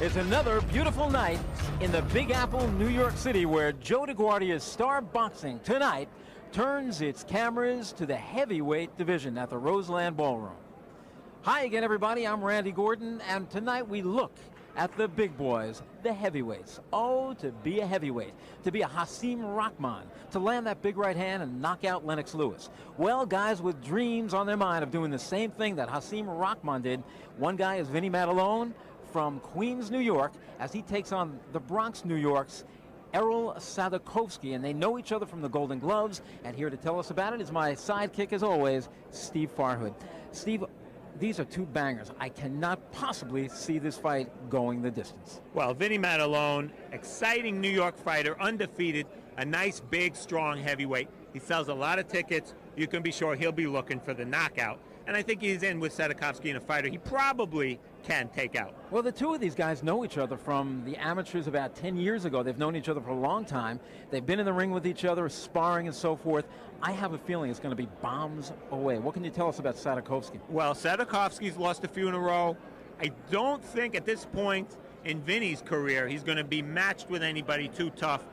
It's another beautiful night in the Big Apple, New York City, where Joe DeGuardia's Star Boxing tonight turns its cameras to the heavyweight division at the Roseland Ballroom. Hi again, everybody. I'm Randy Gordon, and tonight we look at the big boys, the heavyweights. Oh, to be a heavyweight, to be a Hasim Rahman, to land that big right hand and knock out Lennox Lewis. Well, guys with dreams on their mind of doing the same thing that Hasim Rahman did. One guy is Vinnie Maddalone from Queens, New York, as he takes on the Bronx, New York's Erol Sadikovski, and they know each other from the Golden Gloves. And here to tell us about it is my sidekick, as always, Steve Farhood. Steve, these are two bangers. I cannot possibly see this fight going the distance. Well, Vinnie Maddalone, exciting New York fighter, undefeated, a nice, big, strong heavyweight. He sells a lot of tickets. You can be sure he'll be looking for the knockout. And I think he's in with Sadikovski in a fighter he probably can take out. Well, the two of these guys know each other from the amateurs about 10 years ago. They've known each other for a long time. They've been in the ring with each other, sparring and so forth. I have a feeling it's going to be bombs away. What can you tell us about Sadikovski? Well, Sadikovski's lost a few in a row. I don't think at this point in Vinnie's career he's going to be matched with anybody too tough.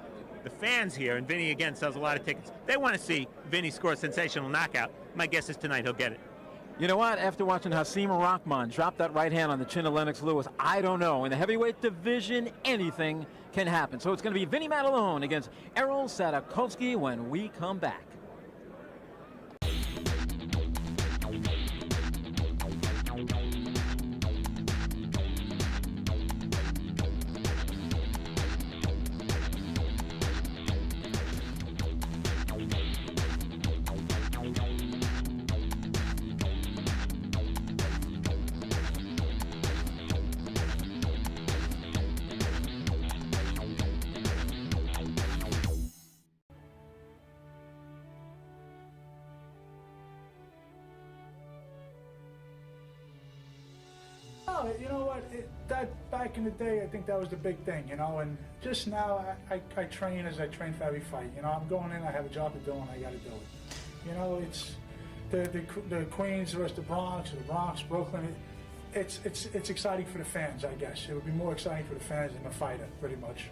The fans here, and Vinnie again sells a lot of tickets, they want to see Vinnie score a sensational knockout. My guess is tonight he'll get it. You know what? After watching Hasim Rahman drop that right hand on the chin of Lennox Lewis, I don't know. In the heavyweight division, anything can happen. So it's going to be Vinnie Maddalone against Erol Sadikovski when we come back. You know what? That back in the day, I think that was the big thing, you know. And just now, I train as I train for every fight. You know, I'm going in, I have a job to do, and I got to do it. You know, it's the Queens versus the Bronx, or the Bronx, Brooklyn. It's exciting for the fans, I guess. It would be more exciting for the fans than the fighter, pretty much.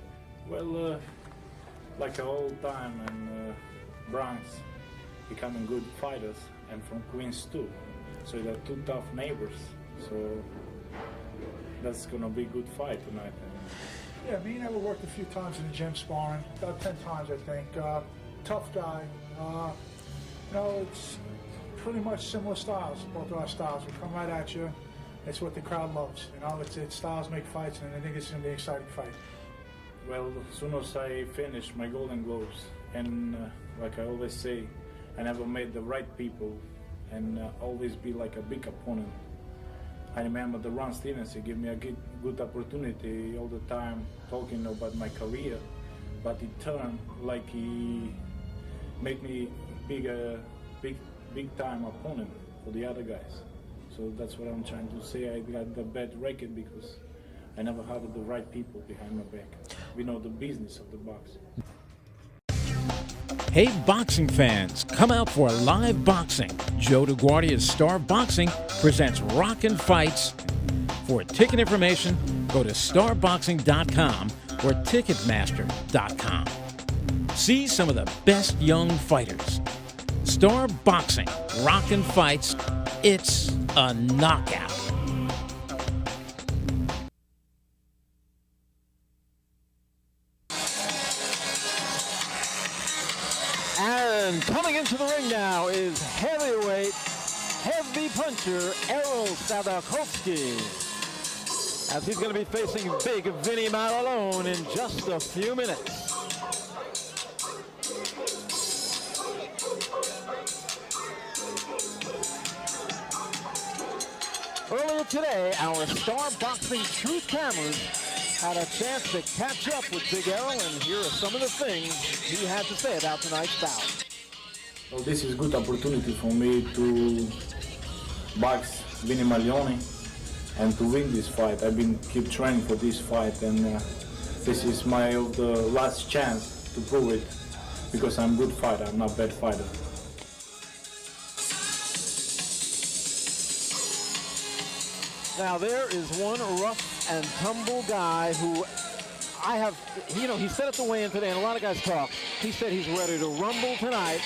Well, like the whole time in Bronx, becoming good fighters, and from Queens too. So they're two tough neighbors. So that's gonna be a good fight tonight. Yeah, me and Erol worked a few times in the gym sparring, about 10 times I think. Tough guy. You know, it's pretty much similar styles, both of our styles. We come right at you. It's what the crowd loves. You know, it's styles make fights, and I think it's gonna be an exciting fight. Well, as soon as I finish my Golden Globes, and like I always say, I never met the right people, and always be like a big opponent. I remember the Ron Stevens, he gave me a good opportunity all the time talking about my career, but it turned like he made me big time opponent for the other guys. So that's what I'm trying to say. I got the bad record because I never had the right people behind my back. We know the business of the box. Hey boxing fans, come out for live boxing. Joe DeGuardia's Star Boxing presents Rockin' Fights. For ticket information, go to starboxing.com or ticketmaster.com. See some of the best young fighters. Star Boxing, Rockin' Fights, it's a knockout. And coming into the ring now is heavyweight, heavy puncher Erol Sadikovski, as he's going to be facing big Vinnie Maddalone in just a few minutes. Earlier today, our Star Boxing Truth cameras had a chance to catch up with Big Erol, and here are some of the things he had to say about tonight's bout. Well, this is a good opportunity for me to box Vinnie Maddalone and to win this fight. I've been keep training for this fight, and this is my last chance to prove it, because I'm a good fighter, I'm not a bad fighter. Now there is one rough and tumble guy who he said at the weigh-in today, and a lot of guys talk, he said he's ready to rumble tonight.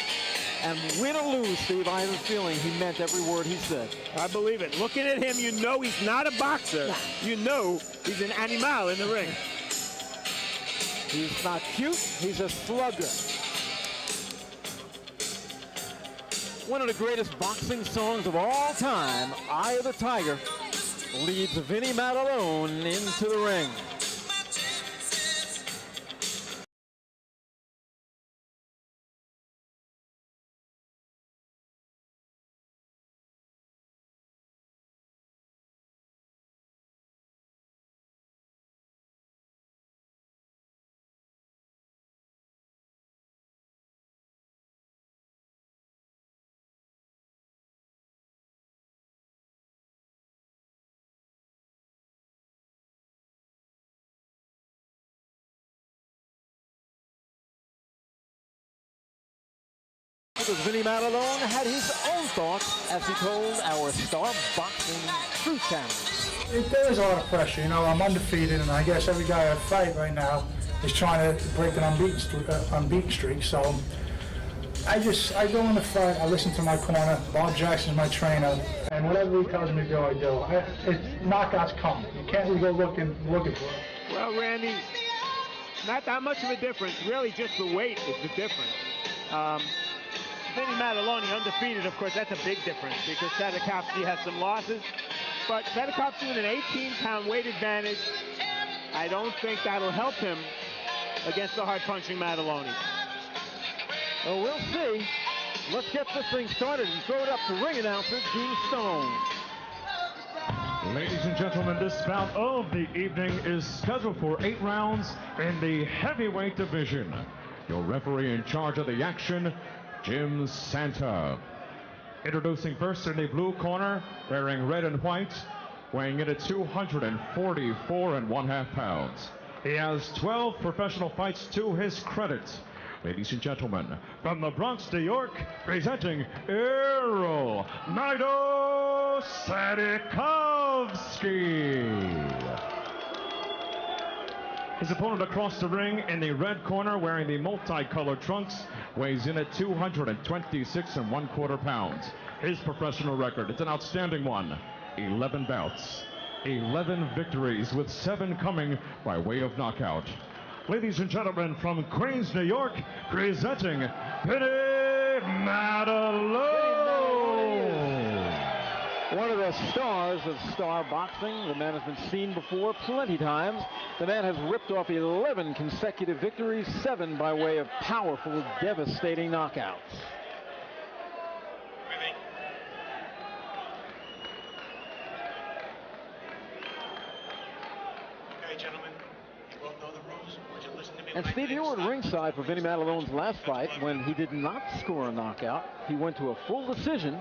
And win or lose, Steve, I have a feeling he meant every word he said. I believe it. Looking at him, you know he's not a boxer. You know he's an animal in the ring. He's not cute, he's a slugger. One of the greatest boxing songs of all time, Eye of the Tiger, leads Vinnie Maddalone into the ring. Because Vinnie Maddalone had his own thoughts as he told our Star Boxing Truth Channel. There is a lot of pressure, you know. I'm undefeated, and I guess every guy I fight right now is trying to break an unbeaten streak. So I go in the fight, I listen to my corner. Bob Jackson's my trainer, and whatever he tells me to do, I do. Knockouts come. You can't really go looking for it. Well, Randy, not that much of a difference. Really, just the weight is the difference. Vinnie Maddalone, undefeated, of course, that's a big difference because Sadikovski has some losses. But Sadikovski with an 18-pound weight advantage, I don't think that'll help him against the hard-punching Maddalone. Well, we'll see. Let's get this thing started and throw it up to ring announcer Gene Stone. Ladies and gentlemen, this bout of the evening is scheduled for 8 rounds in the heavyweight division. Your referee in charge of the action, Jim Santa. Introducing first in the blue corner, wearing red and white, weighing in at 244.5 pounds. He has 12 professional fights to his credit. Ladies and gentlemen, from the Bronx, New York, presenting Erol Sadikovski. His opponent across the ring in the red corner, wearing the multicolored trunks, weighs in at 226.25 pounds. His professional record, it's an outstanding one. 11 bouts, 11 victories, with 7 coming by way of knockout. Ladies and gentlemen, from Queens, New York, presenting Vinnie Maddalone. One of the stars of Star Boxing. The man has been seen before plenty times. The man has ripped off 11 consecutive victories, 7 by way of powerful, devastating knockouts. Okay, gentlemen, you both know the rules. Would you listen to me? And Steve, you were at ringside for Vinnie Maddalone's last fight when he did not score a knockout. He went to a full decision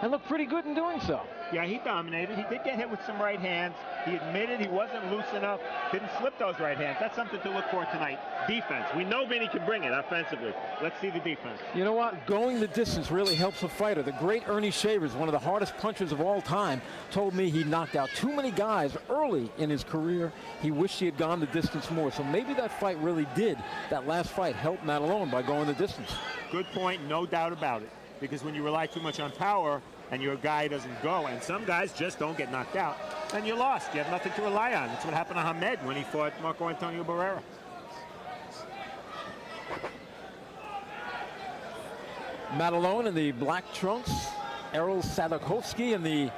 and looked pretty good in doing so. Yeah, he dominated. He did get hit with some right hands. He admitted he wasn't loose enough, didn't slip those right hands. That's something to look for tonight. Defense. We know Vinnie can bring it offensively. Let's see the defense. You know what? Going the distance really helps a fighter. The great Ernie Shavers, one of the hardest punchers of all time, told me he knocked out too many guys early in his career. He wished he had gone the distance more. So maybe that fight really did, that last fight, help Maddalone by going the distance. Good point, no doubt about it. Because when you rely too much on power and your guy doesn't go, and some guys just don't get knocked out, then you're lost. You have nothing to rely on. That's what happened to Hamed when he fought Marco Antonio Barrera. Maddalone in the black trunks. Erol Sadikovski in the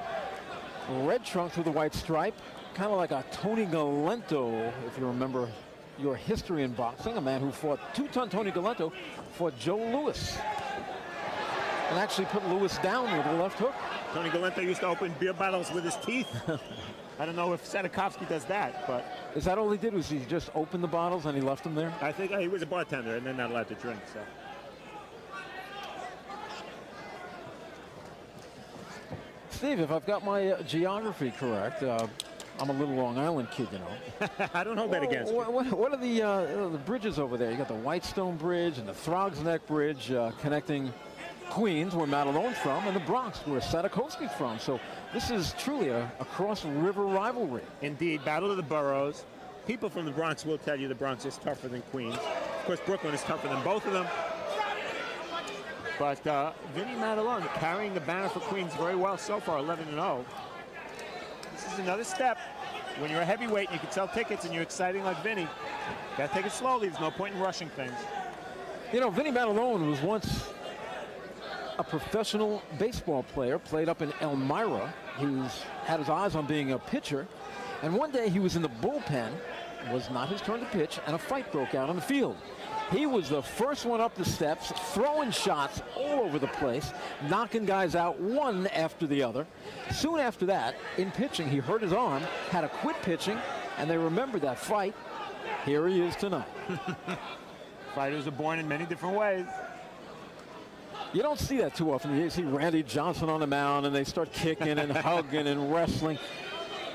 red trunks with the white stripe. Kind of like a Tony Galento, if you remember your history in boxing. A man who fought two-ton Tony Galento, fought Joe Louis. And actually put Lewis down with a left hook. Tony Galento used to open beer bottles with his teeth. I don't know if Sadikovski does that, but... Is that all he did? Was he just opened the bottles and he left them there? I think he was a bartender and then not allowed to drink, so... Steve, if I've got my geography correct, I'm a little Long Island kid, you know. I don't hold that against you. What are the bridges over there? You got the Whitestone Bridge and the Throgs Neck Bridge connecting Queens, where Maddalone's from, and the Bronx, where Sadikovski's from. So this is truly a cross-river rivalry. Indeed, battle of the boroughs. People from the Bronx will tell you the Bronx is tougher than Queens. Of course, Brooklyn is tougher than both of them. But Vinnie Maddalone carrying the banner for Queens very well so far, 11-0. This is another step. When you're a heavyweight and you can sell tickets and you're exciting like Vinnie, got to take it slowly. There's no point in rushing things. You know, Vinnie Maddalone was once a professional baseball player, played up in Elmira. He's had his eyes on being a pitcher. And one day he was in the bullpen. It was not his turn to pitch, and a fight broke out on the field. He was the first one up the steps, throwing shots all over the place, knocking guys out one after the other. Soon after that, in pitching, he hurt his arm, had to quit pitching, and they remembered that fight. Here he is tonight. Fighters are born in many different ways. You don't see that too often. You see Randy Johnson on the mound, and they start kicking and hugging and wrestling.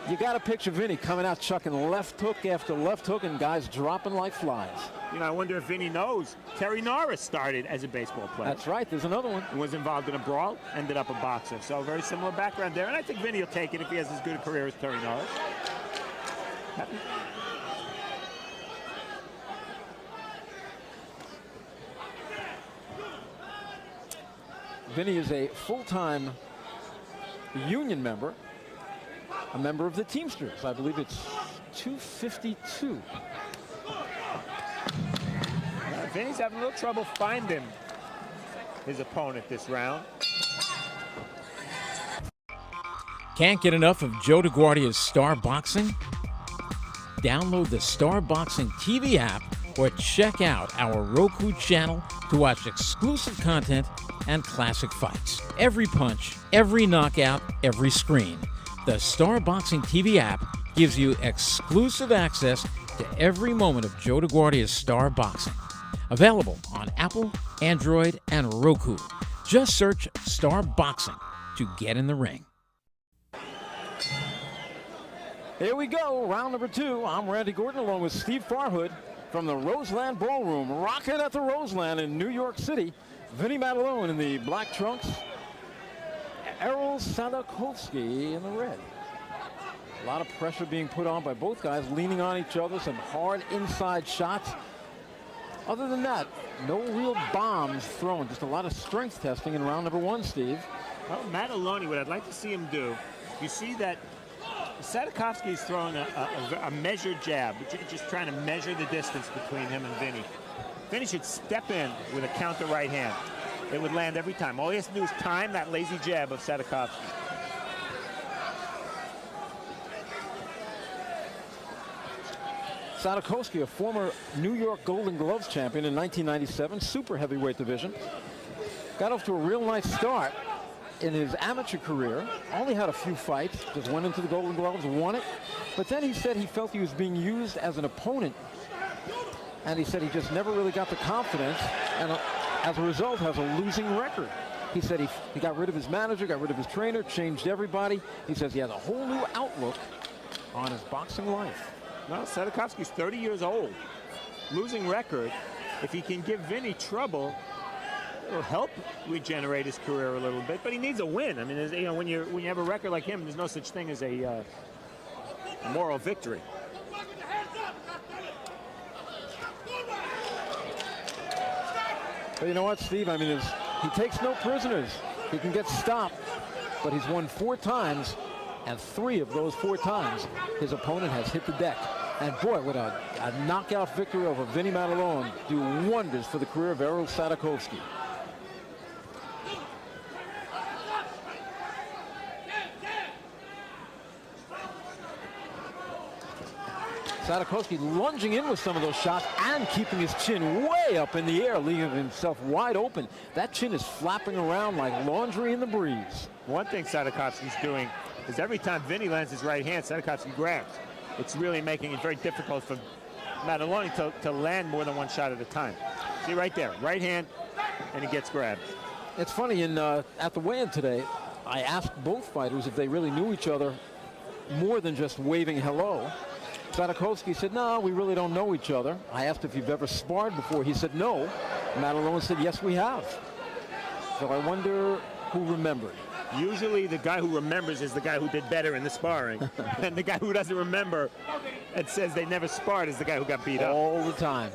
You got to picture Vinnie coming out chucking left hook after left hook and guys dropping like flies. You know, I wonder if Vinnie knows Terry Norris started as a baseball player. That's right. There's another one. And was involved in a brawl, ended up a boxer. So very similar background there. And I think Vinnie will take it if he has as good a career as Terry Norris. Vinnie is a full-time union member, a member of the Teamsters. I believe it's 252. Vinnie's having a little trouble finding his opponent this round. Can't get enough of Joe DeGuardia's Star Boxing? Download the Star Boxing TV app or check out our Roku channel to watch exclusive content and classic fights. Every punch, every knockout, every screen. The Star Boxing TV app gives you exclusive access to every moment of Joe DeGuardia's Star Boxing. Available on Apple, Android, and Roku. Just search Star Boxing to get in the ring. Here we go, round number 2. I'm Randy Gordon along with Steve Farhood from the Roseland Ballroom, rocking at the Roseland in New York City. Vinnie Maddalone in the black trunks, Erol Sadikovski in the red. A lot of pressure being put on by both guys, leaning on each other, some hard inside shots. Other than that, no real bombs thrown, just a lot of strength testing in round number 1, Steve. Well, Maddalone, what I'd like to see him do, you see that Sadikovski is throwing a measured jab, just trying to measure the distance between him and Vinnie. Vinnie should step in with a counter right hand. It would land every time. All he has to do is time that lazy jab of Sadikovski. Sadikovski, a former New York Golden Gloves champion in 1997, super heavyweight division. Got off to a real nice start in his amateur career. Only had a few fights, just went into the Golden Gloves, won it. But then he said he felt he was being used as an opponent. And he said he just never really got the confidence, and as a result has a losing record. He said he got rid of his manager, got rid of his trainer, changed everybody. He says he has a whole new outlook on his boxing life. Well, Sadikovski's 30 years old, losing record. If he can give Vinnie trouble, it'll help regenerate his career a little bit. But he needs a win. I mean, you know, when you have a record like him, there's no such thing as a moral victory. But you know what, Steve? I mean, he takes no prisoners. He can get stopped, but he's won 4 times, and 3 of those 4 times, his opponent has hit the deck. And boy, would a knockout victory over Vinnie Maddalone do wonders for the career of Erol Sadikovski. Sadikovski lunging in with some of those shots and keeping his chin way up in the air, leaving himself wide open. That chin is flapping around like laundry in the breeze. One thing Sadikovski's doing is every time Vinnie lands his right hand, Sadikovski grabs. It's really making it very difficult for Maddalone to land more than one shot at a time. See right there, right hand, and he gets grabbed. It's funny, at the weigh-in today, I asked both fighters if they really knew each other more than just waving hello. Sadikovski said, no, we really don't know each other. I asked if you've ever sparred before. He said, no. Maddalone said, yes, we have. So I wonder who remembered. Usually the guy who remembers is the guy who did better in the sparring. And the guy who doesn't remember and says they never sparred is the guy who got beat up. All the time.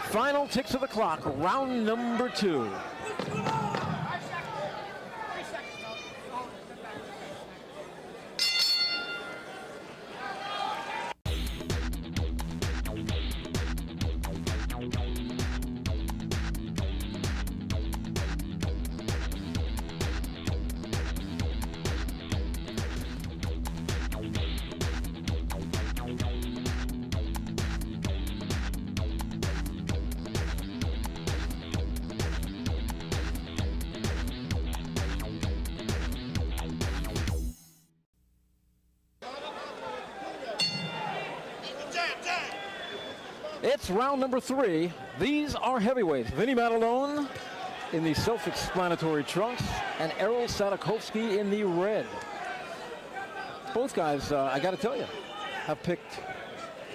Final ticks of the clock, round number 2. It's round number 3. These are heavyweights. Vinnie Maddalone in the self-explanatory trunks and Erol Sadikovski in the red. Both guys, I got to tell you, have picked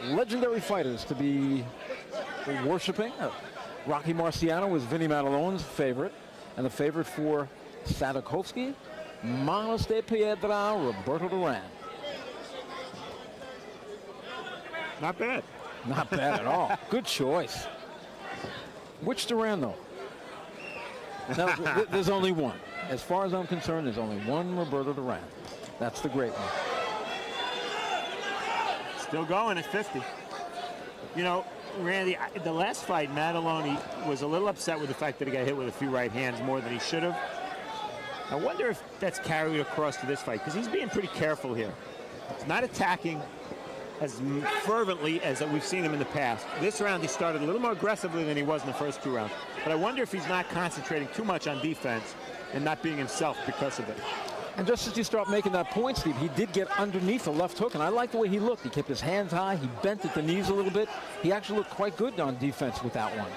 legendary fighters to be worshiping. Rocky Marciano was Vinnie Maddalone's favorite, and the favorite for Sadikovski, Manos de Piedra, Roberto Duran. Not bad. Not bad at all. Good choice. Which Duran, though? Now, there's only one. As far as I'm concerned, there's only one Roberto Duran. That's the great one. Still going at 50. You know, Randy, the last fight, Maddalone was a little upset with the fact that he got hit with a few right hands more than he should have. I wonder if that's carried across to this fight, because he's being pretty careful here. He's not attacking as fervently as we've seen him in the past. This round, he started a little more aggressively than he was in the first 2 rounds. But I wonder if he's not concentrating too much on defense and not being himself because of it. And just as you start making that point, Steve, he did get underneath the left hook, and I like the way he looked. He kept his hands high. He bent at the knees a little bit. He actually looked quite good on defense with that one.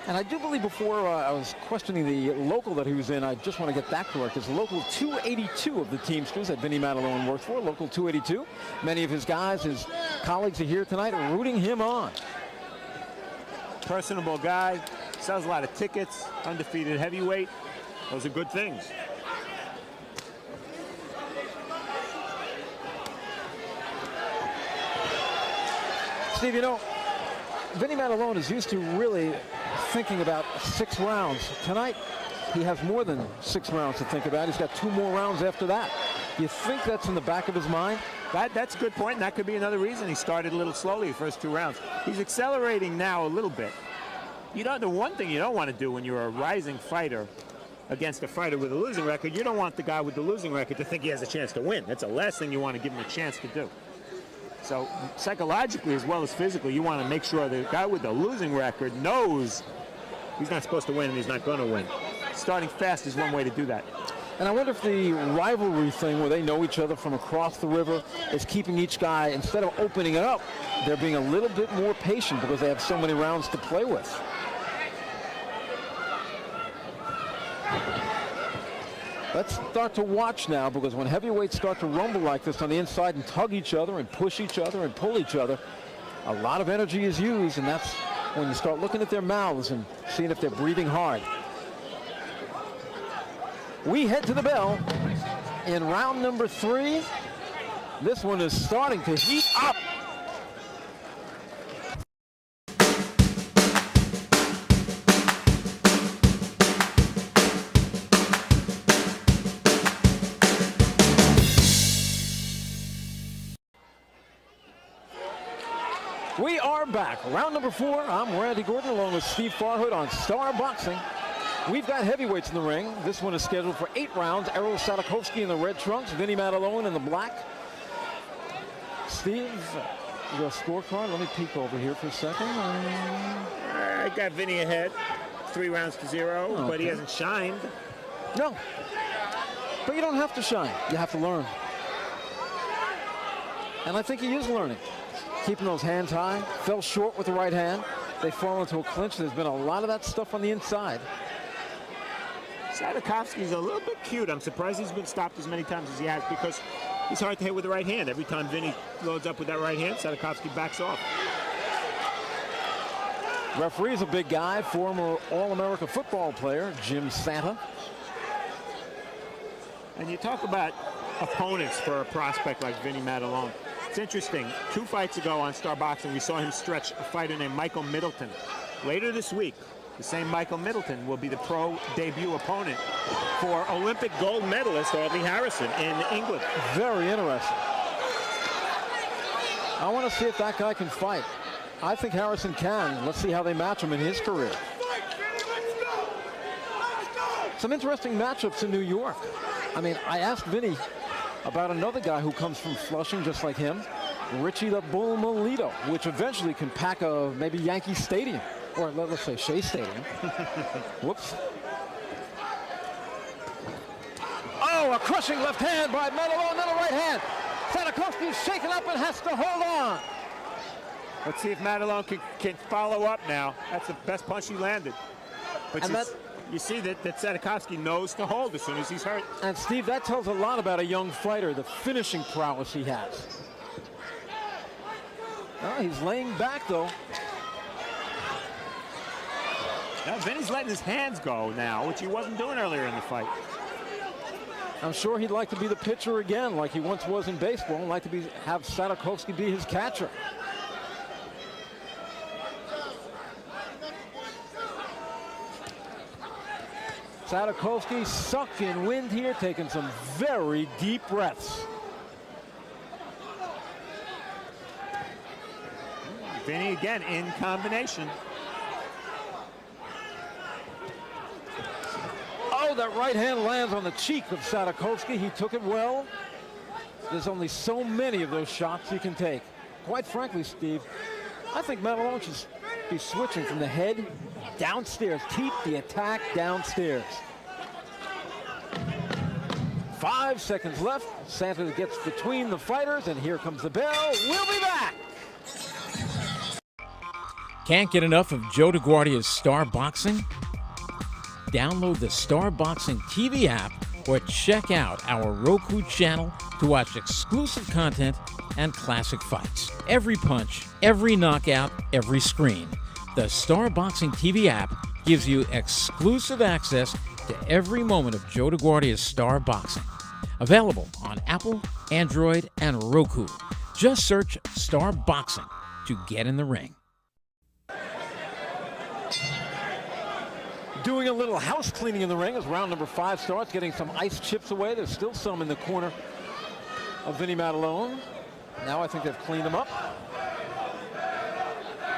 And I do believe before I was questioning the local that he was in, I just want to get that correct. It's local 282 of the Teamsters that Vinnie Maddalone worked for, local 282. Many of his guys, his colleagues are here tonight rooting him on. Personable guy, sells a lot of tickets, undefeated heavyweight. Those are good things. Steve, you know, Vinnie Maddalone is used to really thinking about 6 rounds. Tonight, he has more than 6 rounds to think about. He's got 2 more rounds after that. You think that's in the back of his mind? That's a good point, and that could be another reason he started a little slowly the first 2 rounds. He's accelerating now a little bit. You know, the one thing you don't want to do when you're a rising fighter against a fighter with a losing record, you don't want the guy with the losing record to think he has a chance to win. That's the last thing you want to give him a chance to do. So psychologically as well as physically, you want to make sure the guy with the losing record knows he's not supposed to win and he's not going to win. Starting fast is one way to do that. And I wonder if the rivalry thing where they know each other from across the river is keeping each guy, instead of opening it up, they're being a little bit more patient because they have so many rounds to play with. Let's start to watch now, because when heavyweights start to rumble like this on the inside and tug each other and push each other and pull each other, a lot of energy is used, and that's when you start looking at their mouths and seeing if they're breathing hard. We head to the bell in round number 3. This one is starting to heat up. We are back. Round number 4. I'm Randy Gordon along with Steve Farhood on Star Boxing. We've got heavyweights in the ring. This one is scheduled for 8 rounds. Erol Sadikovski in the red trunks, Vinnie Maddalone in the black. Steve, you got a scorecard? Let me peek over here for a second. I got Vinnie ahead, 3 rounds to 0, Okay. but he hasn't shined. No, but you don't have to shine. You have to learn. And I think he is learning. Keeping those hands high, fell short with the right hand. They fall into a clinch. There's been a lot of that stuff on the inside. Sadikovski's a little bit cute. I'm surprised he's been stopped as many times as he has, because he's hard to hit with the right hand. Every time Vinnie loads up with that right hand, Sadikovski backs off. Referee's a big guy, former All-America football player, Jim Santa. And you talk about opponents for a prospect like Vinnie Maddalone. It's interesting. 2 fights ago on Star Boxing, we saw him stretch a fighter named Michael Middleton. Later this week, the same Michael Middleton will be the pro debut opponent for Olympic gold medalist Audley Harrison in England. Very interesting. I want to see if that guy can fight. I think Harrison can. Let's see how they match him in his career. Some interesting matchups in New York. I mean, I asked Vinnie about another guy who comes from Flushing just like him, Richie the Bull Melito, which eventually can pack a maybe Yankee Stadium, or let's say Shea Stadium. Whoops. Oh, a crushing left hand by Maddalone, another right hand. Sadikovski is shaken up and has to hold on. Let's see if Maddalone can follow up now. That's the best punch he landed. But you see that Sadikovski knows to hold as soon as he's hurt. And Steve, that tells a lot about a young fighter, the finishing prowess he has. Oh, he's laying back, though. Now, Vinnie's letting his hands go now, which he wasn't doing earlier in the fight. I'm sure he'd like to be the pitcher again, like he once was in baseball, and like to have Sadikovski be his catcher. Sadikovski sucked in wind here, taking some very deep breaths. Vinnie again in combination. Oh, that right hand lands on the cheek of Sadikovski. He took it well. There's only so many of those shots you can take. Quite frankly, Steve, I think Maddalone should be switching from the head downstairs. Keep the attack downstairs. 5 seconds left. Santa gets between the fighters, and here comes the bell. We'll be back. Can't get enough of Joe DeGuardia's Star Boxing? Download the Star Boxing TV app or check out our Roku channel to watch exclusive content and classic fights. Every punch, every knockout, every screen. The Star Boxing TV app gives you exclusive access to every moment of Joe DeGuardia's Star Boxing. Available on Apple, Android, and Roku. Just search Star Boxing to get in the ring. Doing a little house cleaning in the ring as round number 5 starts, getting some ice chips away. There's still some in the corner of Vinnie Maddalone. Now I think they've cleaned them up.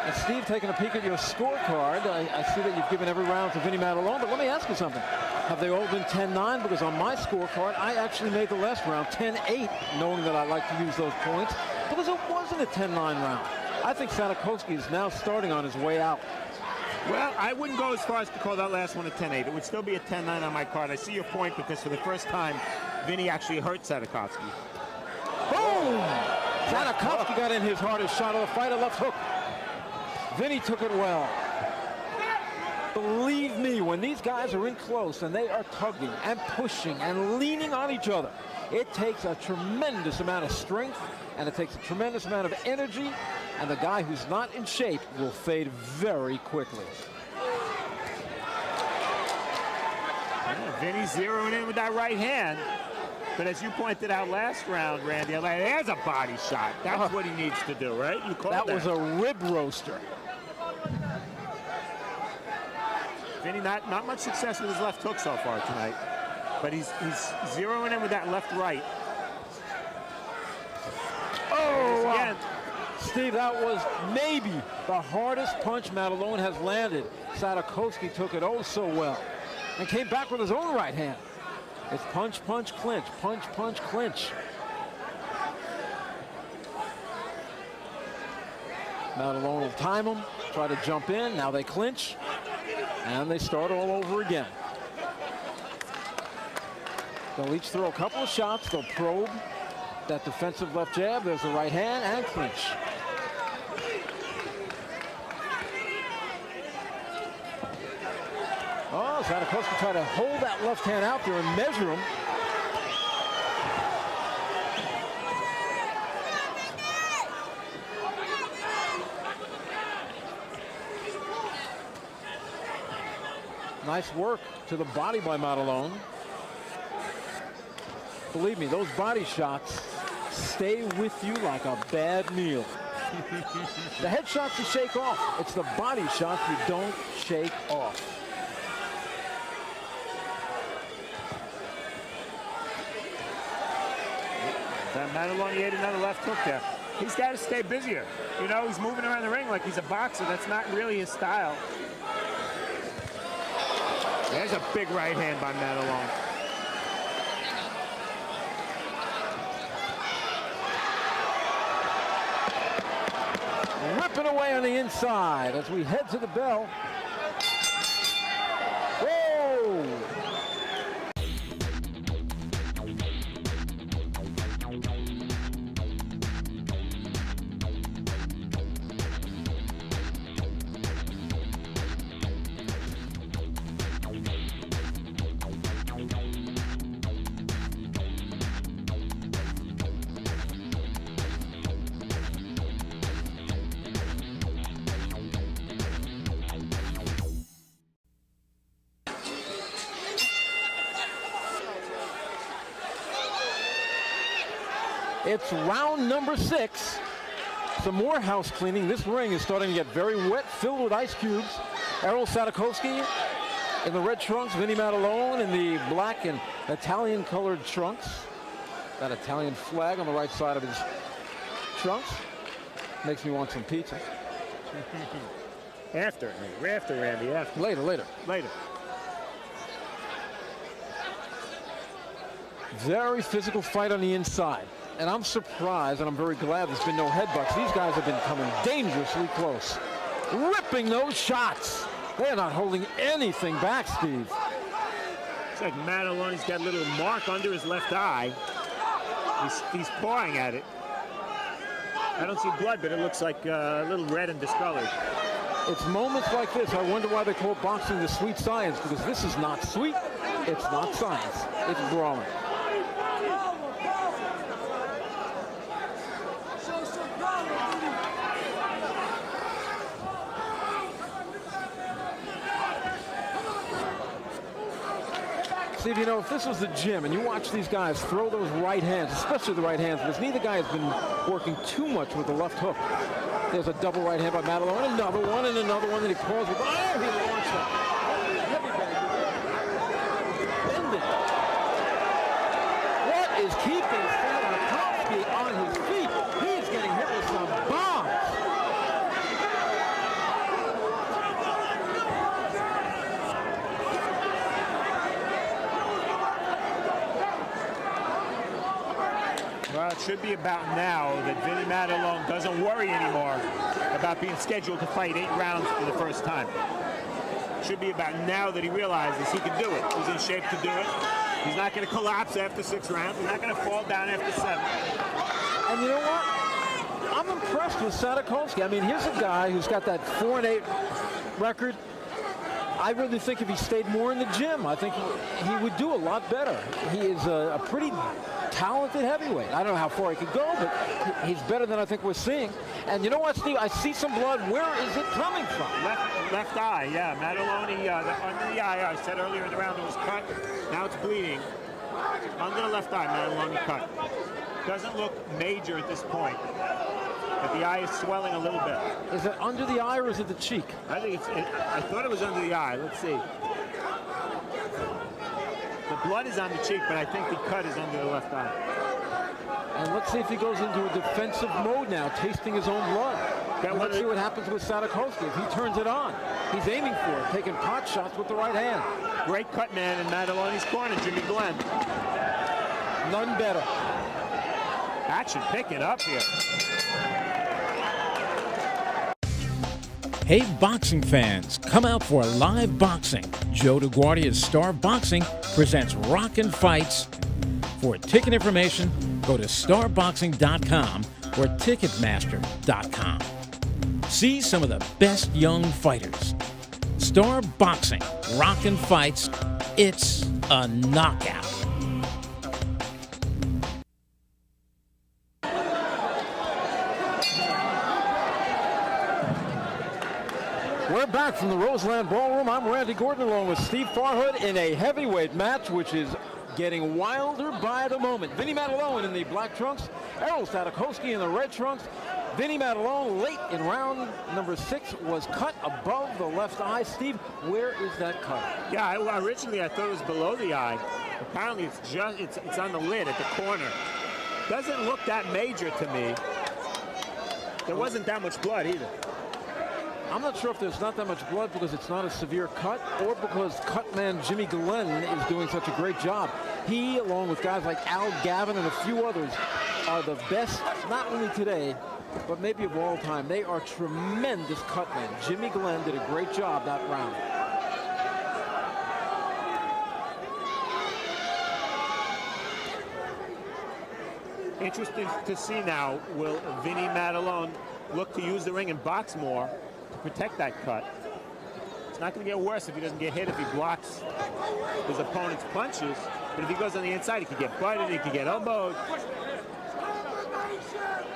And Steve, taking a peek at your scorecard, I see that you've given every round to Vinnie Maddalone, but let me ask you something. Have they all been 10-9? Because on my scorecard, I actually made the last round 10-8, knowing that I like to use those points, because it wasn't a 10-9 round. I think Sadikovski is now starting on his way out. Well, I wouldn't go as far as to call that last one a 10-8. It would still be a 10-9 on my card. I see your point, because for the first time, Vinnie actually hurt Sadikovski. Boom! Sadikovski got in his hardest shot of the fight, a left hook. Vinnie took it well. Believe me, when these guys are in close and they are tugging and pushing and leaning on each other, it takes a tremendous amount of strength and it takes a tremendous amount of energy, and the guy who's not in shape will fade very quickly. Yeah, Vinnie zeroing in with that right hand. But as you pointed out last round, Randy, there's a body shot. That's what he needs to do, right? You called that. That was a rib roaster. Vinnie, not much success with his left hook so far tonight. But he's zeroing in with that left-right. Oh, again. Steve, that was maybe the hardest punch Maddalone has landed. Sadikovski took it oh so well and came back with his own right hand. It's punch, punch, clinch, punch, punch, clinch. Maddalone will time him, try to jump in. Now they clinch, and they start all over again. They'll each throw a couple of shots. They'll probe that defensive left jab. There's the right hand, and clinch. Oh, Sadikovski tried to hold that left hand out there and measure him. Nice work to the body by Maddalone. Believe me, those body shots stay with you like a bad meal. The head shots you shake off. It's the body shots you don't shake off. Maddalone, he ate another left hook there. He's got to stay busier. You know, he's moving around the ring like he's a boxer. That's not really his style. There's a big right hand by Maddalone. Ripping away on the inside as we head to the bell. Whoa! It's round number 6. Some more house cleaning. This ring is starting to get very wet, filled with ice cubes. Erol Sadikovski in the red trunks, Vinnie Maddalone in the black and Italian colored trunks. That Italian flag on the right side of his trunks. Makes me want some pizza. After, Randy, after. Later. Very physical fight on the inside. And I'm surprised, and I'm very glad there's been no headbutts. These guys have been coming dangerously close. Ripping those shots. They're not holding anything back, Steve. It's like Maddalone's got a little mark under his left eye. He's pawing at it. I don't see blood, but it looks like a little red and discolored. It's moments like this. I wonder why they call boxing the sweet science, because this is not sweet. It's not science. It's brawling. Steve, you know, if this was the gym and you watch these guys throw those right hands, especially the right hands, because neither guy has been working too much with the left hook. There's a double right hand by Maddalone, another one, and another one that he paused with. Oh, he launched it. Heavy bag. Bend it. What is keeping Sadikovski on his feet? He's getting hit with some bombs. Well, it should be about now that Vinnie Maddalone doesn't worry anymore about being scheduled to fight 8 rounds for the first time. It should be about now that he realizes he can do it. He's in shape to do it. He's not going to collapse after 6 rounds. He's not going to fall down after 7. And you know what? I'm impressed with Sadikovski. I mean, here's a guy who's got that 4-8 record. I really think if he stayed more in the gym, I think he would do a lot better. He is a pretty talented heavyweight. I don't know how far he could go, but he's better than I think we're seeing. And you know what, Steve? I see some blood. Where is it coming from? Left eye, yeah. Maddalone, under the eye, I said earlier in the round it was cut. Now it's bleeding. Under the left eye, Maddalone cut. Doesn't look major at this point. But the eye is swelling a little bit. Is it under the eye or is it the cheek? I think I thought it was under the eye. Let's see. The blood is on the cheek, but I think the cut is under the left eye. And let's see if he goes into a defensive mode now, tasting his own blood. Let's see what happens with Sadikovski if he turns it on. He's aiming for it, taking pot shots with the right hand. Great cut man in Maddalone's corner, Jimmy Glenn. None better. Action picking up here. Hey, boxing fans, come out for live boxing. Joe DeGuardia's Star Boxing presents Rockin' Fights. For ticket information, go to starboxing.com or ticketmaster.com. See some of the best young fighters. Star Boxing, Rockin' Fights, it's a knockout. We're back. Back from the Roseland Ballroom, I'm Randy Gordon along with Steve Farhood in a heavyweight match which is getting wilder by the moment. Vinnie Maddalone in the black trunks, Erol Sadikovski in the red trunks. Vinnie Maddalone late in round number 6 was cut above the left eye. Steve, where is that cut? Yeah, originally I thought it was below the eye. Apparently it's on the lid at the corner. Doesn't look that major to me. There wasn't that much blood either. I'm not sure if there's not that much blood because it's not a severe cut or because cut man Jimmy Glenn is doing such a great job. He, along with guys like Al Gavin and a few others, are the best, not only today, but maybe of all time. They are tremendous cut men. Jimmy Glenn did a great job that round. Interesting to see now, will Vinnie Maddalone look to use the ring and box more to protect that cut? It's not going to get worse if he doesn't get hit, if he blocks his opponent's punches. But if he goes on the inside, he could get butted, he could get elbowed.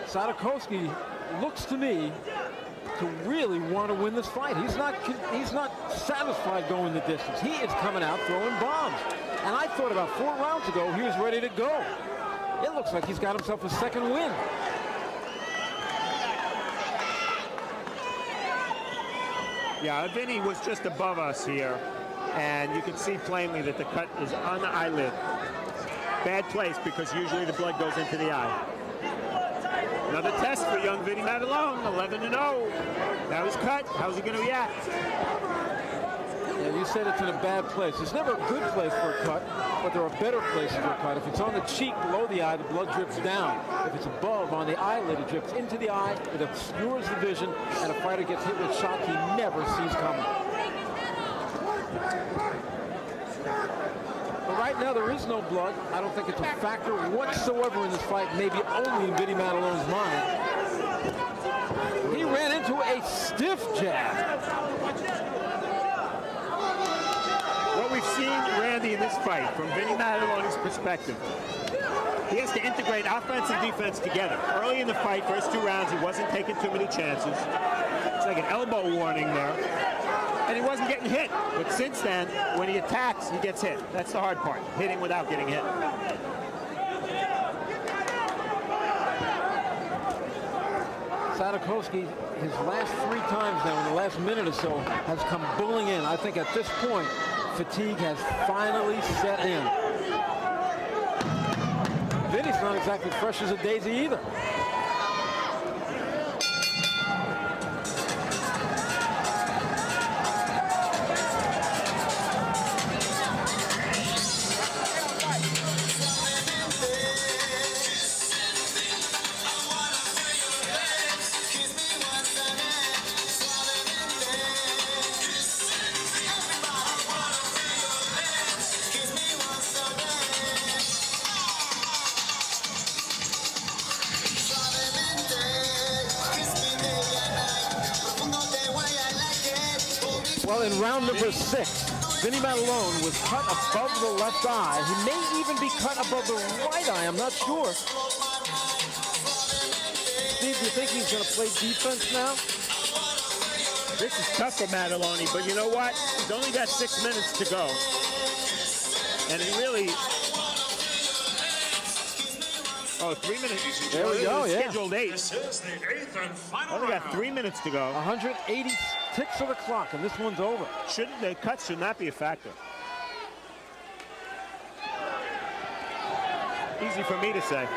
Sadikovski looks to me to really want to win this fight. He's not satisfied going the distance. He is coming out throwing bombs. And I thought about 4 rounds ago he was ready to go. It looks like he's got himself a second win. Yeah, Vinnie was just above us here, and you can see plainly that the cut is on the eyelid. Bad place because usually the blood goes into the eye. Another test for young Vinnie Maddalone, 11-0. Now he's cut. How's he going to react? Yeah, you said it's in a bad place. It's never a good place for a cut, but there are better places for a cut. If it's on the cheek below the eye, the blood drips down. If it's above on the eyelid, it drips into the eye, it obscures the vision, and a fighter gets hit with shots he never sees coming. But right now, there is no blood. I don't think it's a factor whatsoever in this fight, maybe only in Vinnie Maddalone's mind. He ran into a stiff jab. What we've seen, Randy, in this fight, from Vinnie Maddalone's perspective, he has to integrate offense and defense together. Early in the fight, first 2 rounds, he wasn't taking too many chances. It's like an elbow warning there. And he wasn't getting hit. But since then, when he attacks, he gets hit. That's the hard part, hitting without getting hit. Sadikovski, his last 3 times now in the last minute or so, has come bullying in. I think at this point, fatigue has finally set in. Vinnie's not exactly fresh as a daisy either. Well, in round number 6, Vinnie Maddalone was cut above the left eye. He may even be cut above the right eye. I'm not sure. Steve, do you think he's going to play defense now? This is tough for Maddalone, but you know what? He's only got 6 minutes to go. And he really... Oh, 3 minutes. There we go, yeah. Scheduled 8. This is the 8th and final Only got 3 minutes to go. 180 ticks of the clock, and this one's over. The cuts should not be a factor. Easy for me to say.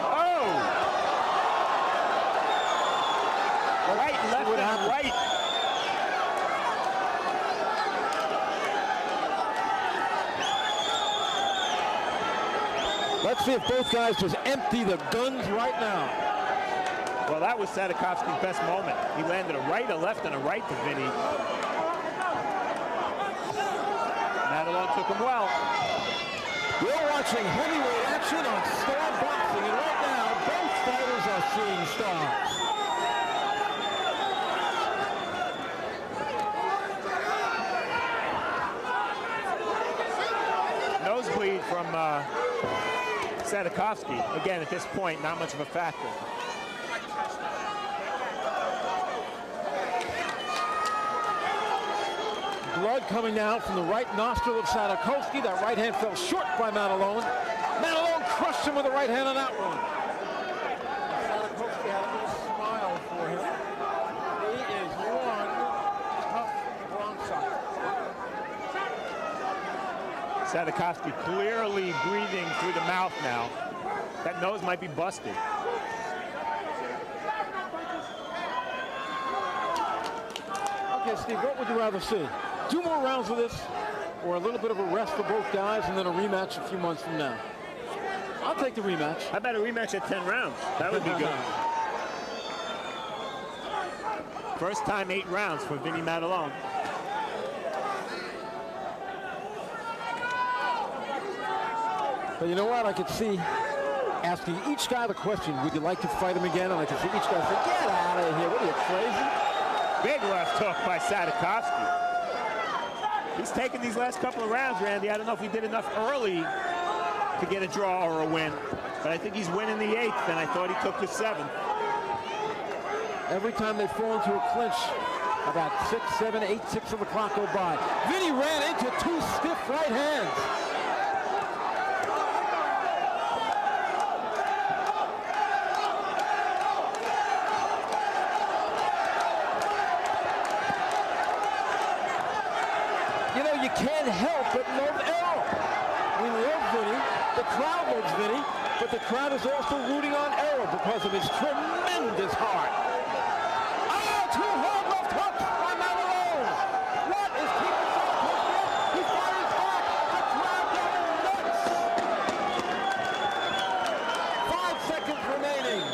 Oh! Right, left, and right. Let's see if both guys just empty the guns right now. Well, that was Sadikovski's best moment. He landed a right, a left, and a right to Vinnie. Maddalone took him well. We're watching heavyweight action on Star Boxing, and right now, both fighters are seeing stars. Nosebleed from Sadikovski. Again, at this point, not much of a factor. blood coming now from the right nostril of Sadikovski. That right hand fell short by Maddalone. Maddalone crushed him with the right hand on that one. Sadikovski had a little smile for him. He is one tough bronchi. Sadikovski clearly breathing through the mouth now. That nose might be busted. Okay, Steve, what would you rather see? 2 more rounds of this, or a little bit of a rest for both guys, and then a rematch a few months from now? I'll take the rematch. How about a rematch at 10 rounds? That would be good. First time 8 rounds for Vinnie Maddalone. But you know what? I could see asking each guy the question, would you like to fight him again? And I could see each guy say, get out of here. What are you, crazy? Big left hook by Sadikovski. He's taken these last couple of rounds, Randy. I don't know if he did enough early to get a draw or a win, but I think he's winning the 8th, and I thought he took the 7th. Every time they fall into a clinch, about 6, 7, 8 ticks of the clock go by. Vinnie ran into 2 stiff right hands. You know, you can't help but love Erol. We love Vinnie. The crowd loves Vinnie, but the crowd is also rooting on Erol because of his tremendous heart. Oh, 2 hard left hooks by Maddalone. What is keeping Sadikovski up? He fires back. The crowd going nuts. 5 seconds remaining.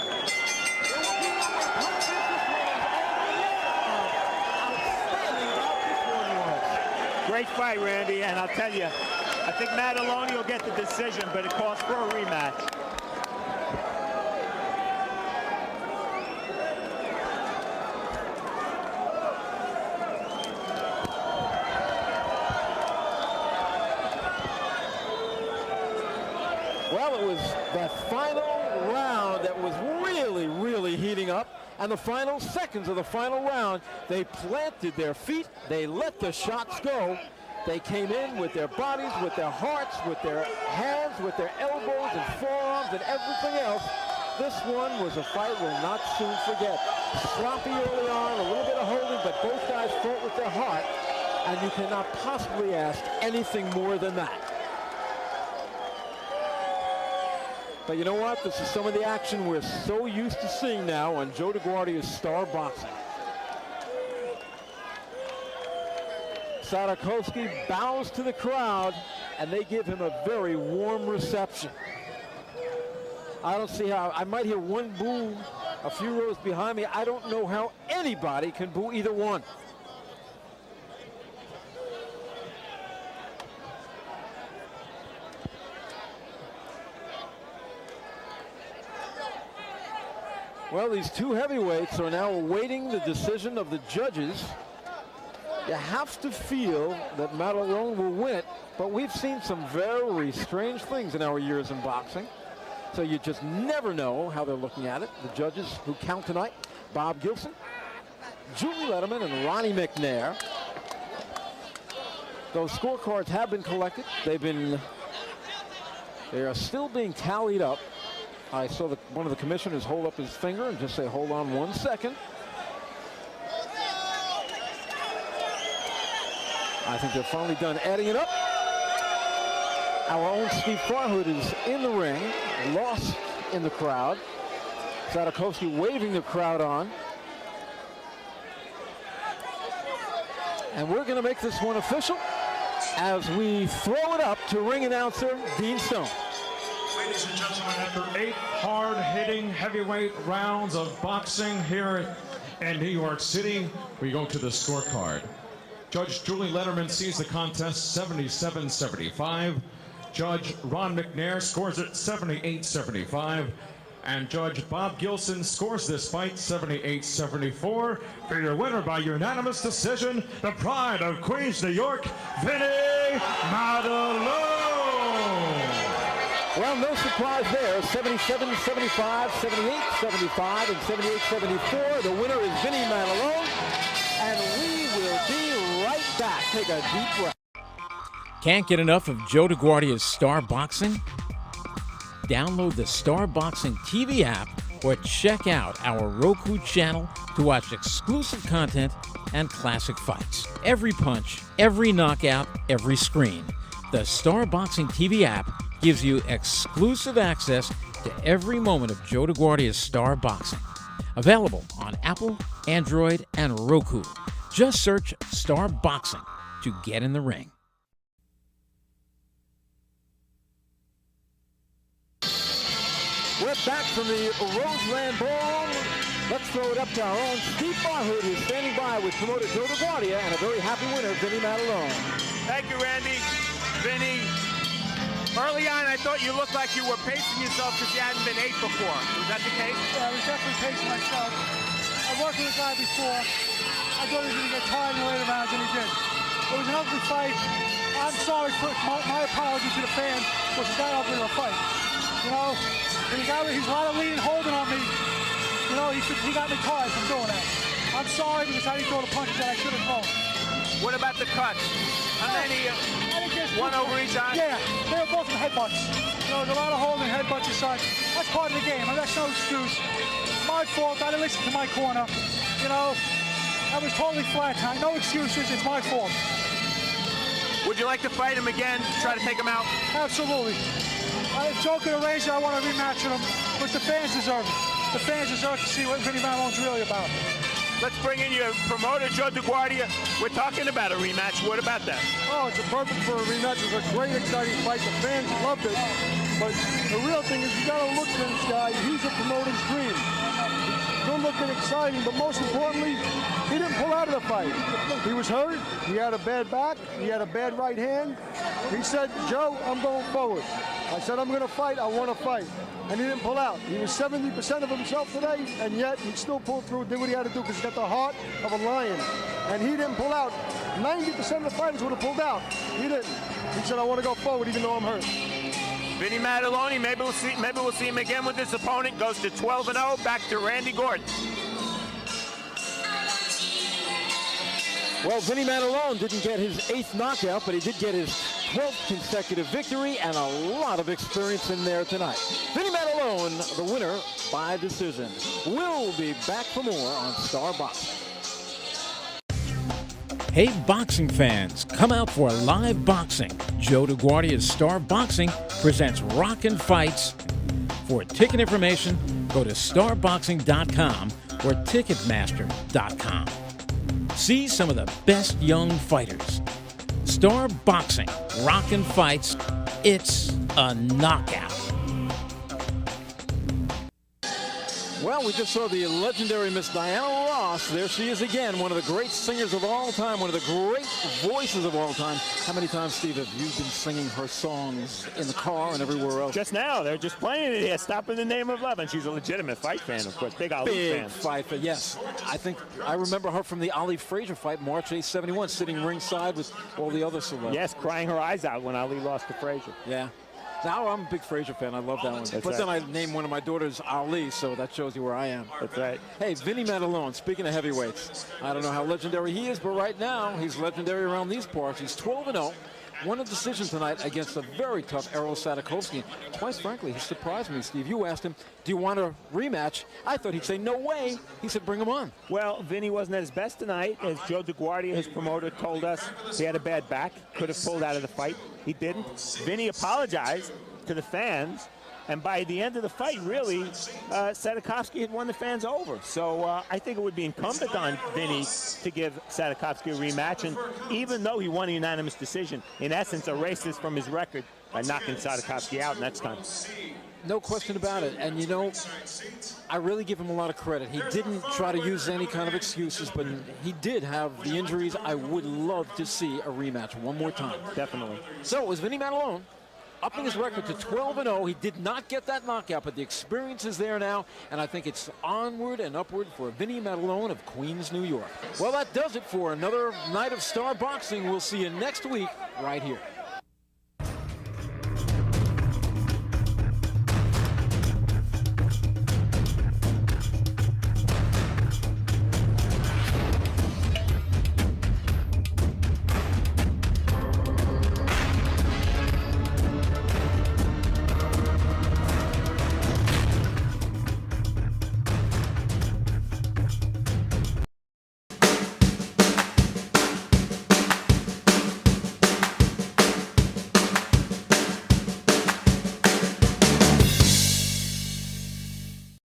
There will be no more punches. This one is over. Outstanding bout this one was. Great fight, Randy, and I'll tell you, I think Maddalone will get the decision, but it calls for a rematch. Well, it was that final round that was really, really heating up. And the final seconds of the final round, they planted their feet. They let the shots go. They came in with their bodies, with their hearts, with their hands, with their elbows and forearms and everything else. This one was a fight we'll not soon forget. Sloppy early on, a little bit of holding, but both guys fought with their heart. And you cannot possibly ask anything more than that. But you know what? This is some of the action we're so used to seeing now on Joe DeGuardia's Star Boxing. Sadikovski bows to the crowd, and they give him a very warm reception. I don't see how. I might hear one boo a few rows behind me. I don't know how anybody can boo either one. Well, these 2 heavyweights are now awaiting the decision of the judges. You have to feel that Maddalone will win it, but we've seen some very strange things in our years in boxing. So you just never know how they're looking at it. The judges who count tonight, Bob Gilson, Julie Letterman, and Ronnie McNair. Those scorecards have been collected. They are still being tallied up. I saw one of the commissioners hold up his finger and just say, hold on 1 second. I think they're finally done adding it up. Our own Steve Farhood is in the ring, lost in the crowd. Sadikovski waving the crowd on. And we're going to make this one official as we throw it up to ring announcer Dean Stone. Ladies and gentlemen, after 8 hard-hitting heavyweight rounds of boxing here in New York City, we go to the scorecard. Judge Julie Letterman sees the contest 77-75. Judge Ron McNair scores it 78-75. And Judge Bob Gilson scores this fight 78-74. For your winner by unanimous decision, the pride of Queens, New York, Vinnie Maddalone. Well, no surprise there. 77-75, 78-75, and 78-74. The winner is Vinnie Maddalone. And we will be right back. Take a deep breath. Can't get enough of Joe DeGuardia's Star Boxing? Download the Star Boxing TV app or check out our Roku channel to watch exclusive content and classic fights. Every punch, every knockout, every screen. The Star Boxing TV app gives you exclusive access to every moment of Joe DeGuardia's Star Boxing. Available on Apple, Android, and Roku. Just search Star Boxing to get in the ring. We're back from the Roseland Ballroom. Let's throw it up to our own Steve Barhood, who's standing by with promoter Joe DeGuardia and a very happy winner, Vinnie Maddalone. Thank you, Randy. Vinnie, early on I thought you looked like you were pacing yourself because you hadn't been ate before. Was that the case? Yeah, I was definitely pacing myself. I worked with a guy before. I thought he was going to get tired in the later rounds, and he did. It was an ugly fight. I'm sorry for my apology to the fans, which is not ugly of a fight. You know, he's a lot of leading, holding on me. You know, he got me tired from doing that. I'm sorry because I didn't throw the punches that I should have thrown. What about the cuts? How many? One over each eye? Yeah, they were both headbutts. You know, there's a lot of holding headbutts aside. That's part of the game, and that's no excuse. My fault. I didn't listen to my corner. You know, I was totally flat tonight. No excuses. It's my fault. Would you like to fight him again? Try to take him out? Absolutely. If Joe could arrange it, I want to rematch with him, because the fans deserve it. The fans deserve to see what Vinnie Maddalone's really about. Let's bring in your promoter, Joe DeGuardia. We're talking about a rematch. What about that? Oh, it's perfect for a rematch. It was a great, exciting fight. The fans loved it. But the real thing is you got to look at this guy. He's a promoter's dream. Good looking, exciting, but most importantly, he didn't pull out of the fight. He was hurt. He had a bad back. He had a bad right hand. He said, Joe, I'm going forward. I said, I'm going to fight. I want to fight. And he didn't pull out. He was 70% of himself today, and yet he still pulled through, did what he had to do, because he's got the heart of a lion. And he didn't pull out. 90% of the fighters would have pulled out. He didn't. He said, I want to go forward, even though I'm hurt. Vinnie Maddalone, maybe we'll see him again with this opponent. Goes to 12-0, back to Randy Gordon. Well, Vinnie Maddalone didn't get his 8th knockout, but he did get his 12th consecutive victory and a lot of experience in there tonight. Vinnie Maddalone, the winner by decision. We'll be back for more on Star Boxing. Hey, boxing fans, come out for live boxing. Joe DeGuardia's Star Boxing presents Rockin' Fights. For ticket information, go to starboxing.com or ticketmaster.com. See some of the best young fighters. Star Boxing, Rockin' Fights, it's a knockout. Well, we just saw the legendary Miss Diana Ross. There she is again, one of the great singers of all time, one of the great voices of all time. How many times, Steve, have you been singing her songs in the car and everywhere else? Just now, they're just playing it here, Stop in the Name of Love, and she's a legitimate fight fan, of course, big Ali fan. Big fight fan, yes. I remember her from the Ali Frazier fight, March 8, 71, sitting ringside with all the other celebrities. Yes, crying her eyes out when Ali lost to Frazier. Yeah. Now I'm a big Frazier fan. I love that one. That's but right. then I named one of my daughters Ali, so that shows you where I am. That's right. Hey, Vinnie Maddalone, speaking of heavyweights, I don't know how legendary he is, but right now he's legendary around these parts. He's 12-0. Won a decision tonight against a very tough Erol Sadikovski. Quite frankly, he surprised me, Steve. You asked him, do you want a rematch? I thought he'd say, no way. He said, bring him on. Well, Vinnie wasn't at his best tonight. As Joe DeGuardia, his promoter, told us, he had a bad back, could have pulled out of the fight. He didn't. Vinnie apologized to the fans, and by the end of the fight, really, Sadikovski had won the fans over. So I think it would be incumbent on Vinnie to give Sadikovski a rematch, and even though he won a unanimous decision, in essence, erase this from his record by knocking Sadikovski out next time. No question about it. And, you know, I really give him a lot of credit. He didn't try to use any kind of excuses, but he did have the injuries. I would love to see a rematch one more time. Definitely. So it was Vinnie Maddalone upping his record to 12-0. He did not get that knockout, but the experience is there now, and I think it's onward and upward for Vinnie Maddalone of Queens, New York. Well, that does it for another night of Star Boxing. We'll see you next week right here.